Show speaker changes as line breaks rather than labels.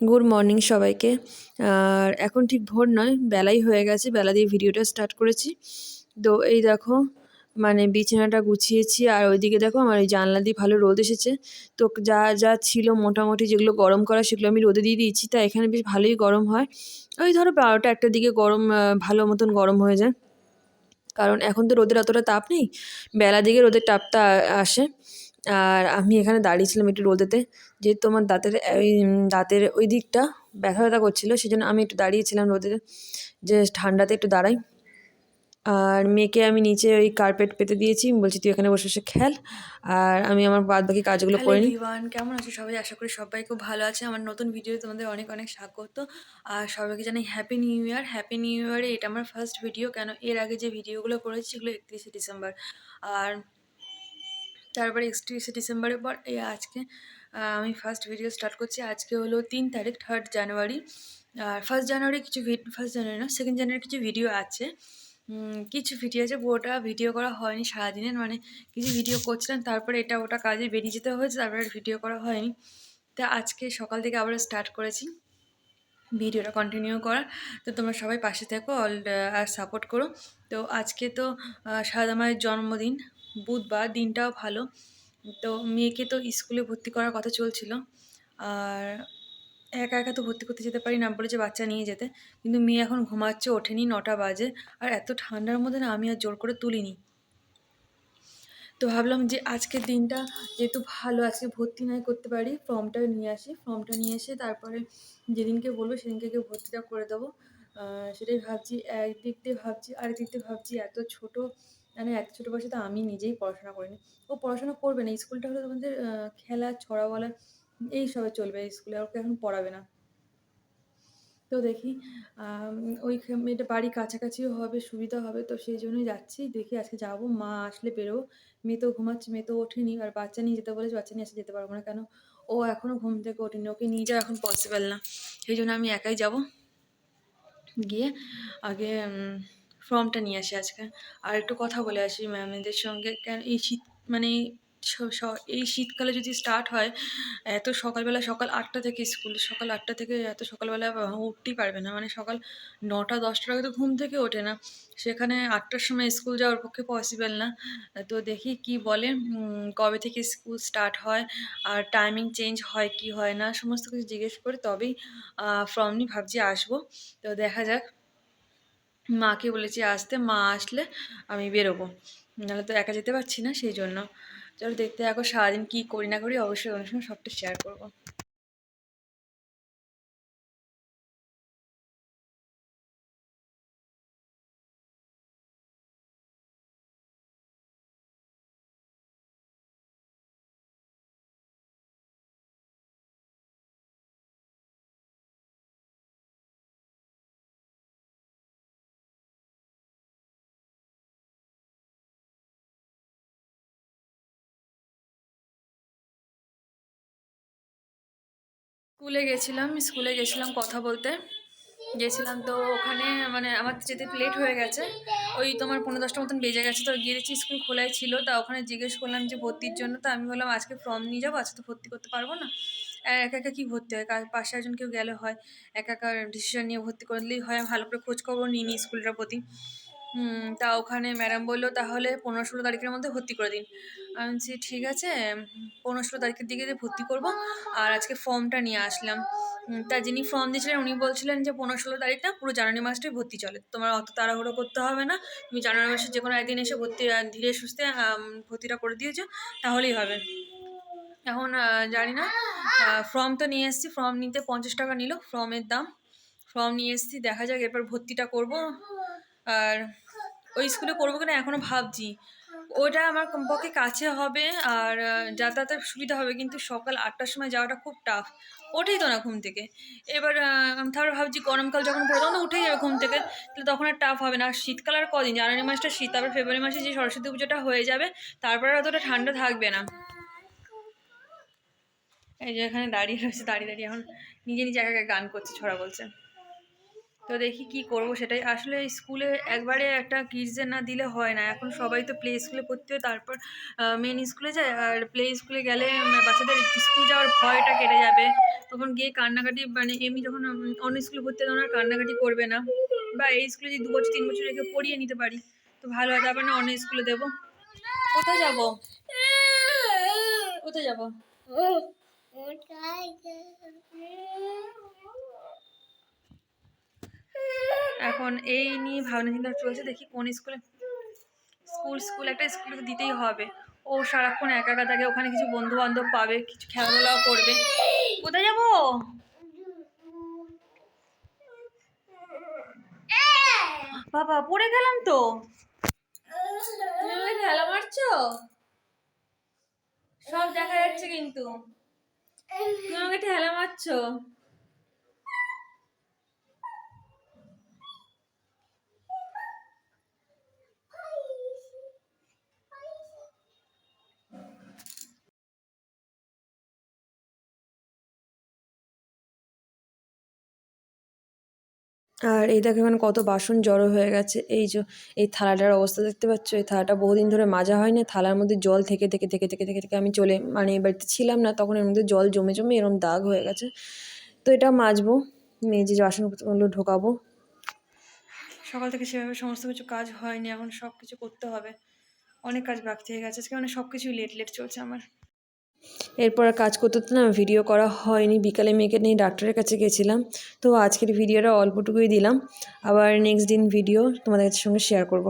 Good morning সবাইকে। আর এখন ঠিক ভোর নয়, বেলাই হয়ে গেছে, বেলা দিয়ে ভিডিওটা স্টার্ট করেছি। তো এই দেখো, মানে বিছানাটা গুছিয়েছি, আর ওইদিকে দেখো আমার এই জানলা দিয়ে ভালো রোদ এসেছে। তো যা যা ছিল মোটামুটি যেগুলো গরম করা সেগুলো আমি রোদে দিয়ে দিয়েছি, তাই এখানে বেশ ভালোই গরম হয়। ওই ধরো 12টা 1টার দিকে গরম, ভালো মতন গরম হয়ে যায়। কারণ এখন তো রোদের অতটা তাপ নেই, বেলা দিকে রোদের তাপটা আসে। আর আমি এখানে দাঁড়িয়েছিলাম একটু রোদেতে, যেহেতু আমার দাঁতের ওই দিকটা ব্যথা ব্যথা করছিলো, সেই জন্য আমি একটু দাঁড়িয়েছিলাম রোদে, যে ঠান্ডাতে একটু দাঁড়াই। আর মেয়েকে আমি নিচে ওই কার্পেট পেতে দিয়েছি, বলছি তুই এখানে বসে বসে খেল, আর আমি আমার বাদ বাকি কাজগুলো করে নিই। এভরিওয়ান, কেমন আছো সবাই? আশা করি সবাই খুব ভালো আছে। আমার নতুন ভিডিও তোমাদের অনেক অনেক স্বাগত। আর সবাইকে জানাই happy new year. Happy new ইয়ারে এটা আমার ফার্স্ট ভিডিও, কেন এর আগে যে ভিডিওগুলো করেছি সেগুলো 31শে ডিসেম্বর, আর তারপরে 31শে ডিসেম্বরের পর এই আজকে আমি ফার্স্ট ভিডিও স্টার্ট করছি। আজকে হলো 3 তারিখ, 3rd জানুয়ারি। আর ফার্স্ট জানুয়ারি ফার্স্ট জানুয়ারি না, 2nd জানুয়ারি কিছু ভিডিও আছে, কিছু ভিডিও আছে, পুরোটা ভিডিও করা হয়নি সারাদিনের, মানে কিছু ভিডিও করছিলাম, তারপরে এটা ওটা কাজে বেরিয়ে যেতে হয়েছে, তারপরে ভিডিও করা হয়নি। তা আজকে সকাল থেকে আবার স্টার্ট করেছি ভিডিওটা কন্টিনিউ করা। তো তোমরা সবাই পাশে থেকো আর সাপোর্ট করো। তো আজকে তো সারদা মায়ের জন্মদিন, বুধবার, দিনটাও ভালো। তো মেয়েকে তো স্কুলে ভর্তি করার কথা চলছিল, আর একা একা তো ভর্তি করতে যেতে পারি না, বলেছে বাচ্চা নিয়ে যেতে, কিন্তু মেয়ে এখন ঘুমাচ্ছে, ওঠেনি, 9টা বাজে। আর এত ঠান্ডার মধ্যে না আমি আর জোর করে তুলিনি। তো ভাবলাম যে আজকের দিনটা যেহেতু ভালো, আজকে ভর্তি নাই করতে পারি, ফর্মটা নিয়ে আসি, ফর্মটা নিয়ে এসে তারপরে যেদিনকে বলবো সেদিনকে গিয়ে ভর্তিটা করে দেবো। সেটাই ভাবছি, একদিক দিয়ে ভাবছি, আরেক দিক দিয়ে ভাবছি এত ছোট, মানে এত ছোটো বয়সে তো আমি নিজেই পড়াশোনা করিনি। ও পড়াশোনা করবে না, স্কুলটা হলো তোমাদের খেলা, ছড়া বলা এইসবে চলবে, স্কুলে ওকে এখন পড়াবে না। তো দেখি ওই মেয়েটা বাড়ি কাছাকাছিও হবে, সুবিধা হবে, তো সেই জন্যই যাচ্ছি। দেখি আজকে যাবো, মা আসলে বেরোবো। মেয়ে তো ঘুমাচ্ছে, মেয়ে তো ওঠেনি, আর বাচ্চা নিয়ে যেতে বলেছে, বাচ্চা নিয়ে আসতে যেতে পারবো না, কেন ও এখনও ঘুম থেকে ওঠেনি, ওকে নিয়ে যাওয়া এখন পসিবল না, সেই জন্য আমি একাই যাব। গিয়ে আগে ফর্মটা নিয়ে আসি আজকে, আর একটু কথা বলে আসি ম্যামদের সঙ্গে, কেন এই শীত, মানে এই শীতকালে যদি স্টার্ট হয়, এত সকালবেলা, সকাল 8টা থেকে স্কুল, সকাল 8টা থেকে এত সকালবেলা উঠতেই পারবে না, মানে সকাল 9টা 10টার আগে তো ঘুম থেকে ওঠে না, সেখানে 8টার সময় স্কুল যাওয়ার পক্ষে পসিবল না। তো দেখি কি বলে, কবে থেকে স্কুল স্টার্ট হয়, আর টাইমিং চেঞ্জ হয় কি হয় না, সমস্ত কিছু জিজ্ঞেস করে তবেই ফর্ম নিয়ে ভাবছি আসবো। তো দেখা যাক, মাকে বলেছি আসতে, মা আসলে আমি বেরোবো, নাহলে তো একা যেতে পারছি না, সেই জন্য। চলো দেখতে থাকো, সারাদিন কী করি না করি অবশ্যই অনুষ্ঠান সবটা শেয়ার করবো। স্কুলে গেছিলাম কথা বলতে গেছিলাম, তো ওখানে মানে আমার যেতে লেট হয়ে গেছে, ওই তোমার 15-10টা মতন বেজে গেছে, তো গিয়ে দেখছি স্কুল খোলাই ছিল। তা ওখানে জিজ্ঞেস করলাম যে ভর্তির জন্য, তো আমি বললাম আজকে ফর্ম নিয়ে যাবো, আজকে তো ভর্তি করতে পারবো না, আর একা একা কী ভর্তি হয়, পাশে একজন কেউ গেলে হয়, একা একা ডিসিশন নিয়ে ভর্তি করলেই হয়, ভালো করে খোঁজ খবর নিই স্কুলটার প্রতি। তা ওখানে ম্যাডাম বললো তাহলে 15-16 তারিখের মধ্যে ভর্তি করে দিন। আমি বলছি ঠিক আছে, 15-16 তারিখের দিকে ভর্তি করব। আর আজকে ফর্মটা নিয়ে আসলাম। তা যিনি ফর্ম দিয়েছিলেন উনি বলছিলেন যে 15-16 তারিখ না, পুরো জানুয়ারি মাসটাই ভর্তি চলে, তোমার অত তাড়াহুড়ো করতে হবে না, তুমি জানুয়ারি মাসে যে কোনো একদিন এসে ভর্তি ধীরে সুস্থে ভর্তিটা করে দিয়েছো তাহলেই হবে। এখন জানি না, ফর্ম তো নিয়ে এসেছি, ফর্ম নিতে 50 টাকা নিল ফর্মের দাম, ফর্ম নিয়ে এসেছি, দেখা যাক এরপর ভর্তিটা করব। আর ওই স্কুলে করবো কিনা এখনও ভাবছি, ওটা আমার কমপক্ষে কাছে হবে, আর যাতায়াতের সুবিধা হবে, কিন্তু সকাল 8টার সময় যাওয়াটা খুব টাফ, ওঠেই তো না ঘুম থেকে। এবার তারপরে ভাবছি গরমকাল যখন পড়ে তখন তো উঠেই যাবে ঘুম থেকে, তাহলে তখন আর টাফ হবে না। আর শীতকাল আর কদিন, জানুয়ারি মাসটা শীত, তারপর ফেব্রুয়ারি মাসে যে সরস্বতী পুজোটা হয়ে যাবে, তারপরে আর অতটা ঠান্ডা থাকবে না। এই যে এখানে দাঁড়িয়ে রয়েছে, দাঁড়িয়ে দাঁড়িয়ে এখন নিজে নিজে একা একা গান করছে, ছড়া বলছে। তো দেখি কি করব সেটাই। আসলে স্কুলে একবারে একটা কিডসের না দিলে হয় না। এখন সবাই তো প্লে স্কুলে ভর্তি হয়, তারপর মেন স্কুলে যায়। আর প্লে স্কুলে গেলে বাচ্চাদের স্কুল যাওয়ার ভয়টা কেটে যাবে। তখন গিয়ে কান্নাকাটি, মানে এমনি যখন অন্য স্কুলে ভর্তি হয় তখন আর কান্নাকাটি করবে না। বা এই স্কুলে যদি 2 বছর 3 বছর রেখে পড়িয়ে নিতে পারি তো ভালো হয়, তারপর না অন্য স্কুলে দেবো। কোথায় যাব? কোথায় যাব? এখন এই নিয়ে ভাবনা চিন্তা চলছে, দেখি কোন স্কুলে। স্কুল একটা স্কুলে তো দিতেই হবে। ও সারাক্ষণ একা একা থাকে, ওখানে কিছু বন্ধু বান্ধব পাবে, কিছু খেলাধুলাও করবে। কোথায় যাব? বাবা পড়ে গেলাম তো। তুমি আমাকে ঠেলা মারছো, সব দেখা যাচ্ছে কিন্তু। তুমি আমাকে ঠেলা মারছো। আর এই দেখো এখানে কত বাসন জড়ো হয়ে গেছে। এই যে এই থালাটার অবস্থা দেখতে পাচ্ছ, এই থালাটা বহুদিন ধরে মাজা হয় না। থালার মধ্যে জল থেকে থেকে থেকে থেকে থেকে থেকে আমি মানে এই বাড়িতে ছিলাম না তখন, এর মধ্যে জল জমে জমে এরকম দাগ হয়ে গেছে। তো এটা মাজবো, মেজে বাসনগুলো ঢোকাবো। সকাল থেকে সেভাবে সমস্ত কিছু কাজ হয়নি, এখন সব কিছু করতে হবে। অনেক কাজ বাকি থেকে গেছে আজকে, মানে সব কিছুই লেট লেট চলছে আমার। এরপর আর কাজ করতে না ভিডিও করা হয়নি। বিকালে মেয়েকে নিয়ে ডাক্তারের কাছে গেছিলাম। তো আজকের ভিডিওটা অল্পটুকুই দিলাম, আবার নেক্সট দিন ভিডিও তোমাদের সঙ্গে শেয়ার করব।